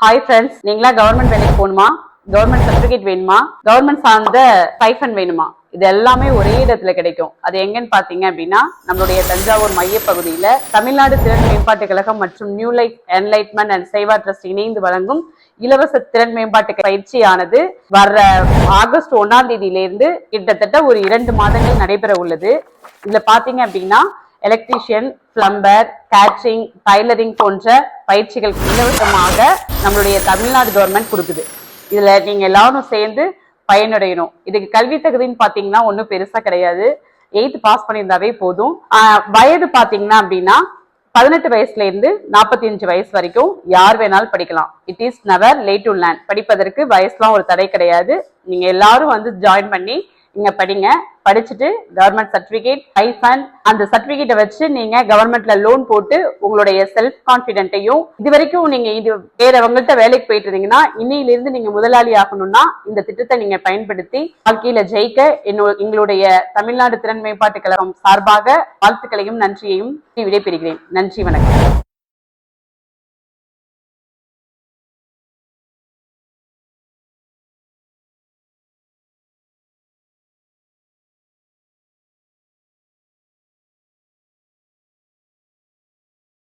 Hi friends, நீங்களா government வேலைக்கு போகணுமா, கவர்மெண்ட் சர்டிபிகேட் வேணுமா, கவர்மெண்ட் சார்ந்த ஸ்டைஃபண்ட் வேணுமா, இது எல்லாமே ஒரே இடத்துல கிடைக்கும். அது எங்கன்னு பாத்தீங்க அப்படின்னா நம்மளுடைய தஞ்சாவூர் மைய பகுதியில தமிழ்நாடு திறன் மேம்பாட்டு கழகம் மற்றும் new life enlightenment and Seva trust இணைந்து வழங்கும் இலவச திறன் மேம்பாட்டு பயிற்சியானது வர்ற ஆகஸ்ட் 1ஆம் தேதியிலிருந்து கிட்டத்தட்ட ஒரு 2 மாதங்கள் நடைபெற உள்ளது. இதுல பாத்தீங்க அப்படின்னா எலக்ட்ரீஷியன், பிளம்பர், கேட்டரிங், டைலரிங் போன்ற பயிற்சிகள் இலவசமாக நம்மளுடைய தமிழ்நாடு கவர்மெண்ட் கொடுக்குது. இதுல நீங்க எல்லாரும் சேர்ந்து பயனடையணும். இதுக்கு கல்வி தகுதின்னு பாத்தீங்கன்னா ஒன்றும் பெருசா கிடையாது. 8th பாஸ் பண்ணியிருந்தாவே போதும். வயது பாத்தீங்கன்னா அப்படின்னா 18 வயசுல இருந்து 45 வயசு வரைக்கும் யார் வேணாலும் படிக்கலாம். It is never late to learn. படிப்பதற்கு வயசுலாம் ஒரு தடை கிடையாது. நீங்க எல்லாரும் வந்து ஜாயின் பண்ணி இங்க படிங்க. படிச்சுட்டு கவர்மெண்ட் சர்டிபிகேட், ஸ்டைஃபண்ட், அந்த சர்டிபிகேட்டை வச்சு நீங்க கவர்மெண்ட்ல லோன் போட்டு உங்களுடைய செல்ஃப் கான்பிடென்ட்டையும், இது வரைக்கும் நீங்க இது வேறவங்கள்ட்ட வேலைக்கு போயிட்டு இருந்தீங்கன்னா இன்னையிலிருந்து நீங்க முதலாளி ஆகணும்னா இந்த திட்டத்தை நீங்க பயன்படுத்தி வாழ்க்கையில ஜெயிக்க எங்களுடைய தமிழ்நாடு திறன் மேம்பாட்டு கழகம் சார்பாக வாழ்த்துக்களையும் நன்றியையும் விடைபெறுகிறேன். நன்றி, வணக்கம்.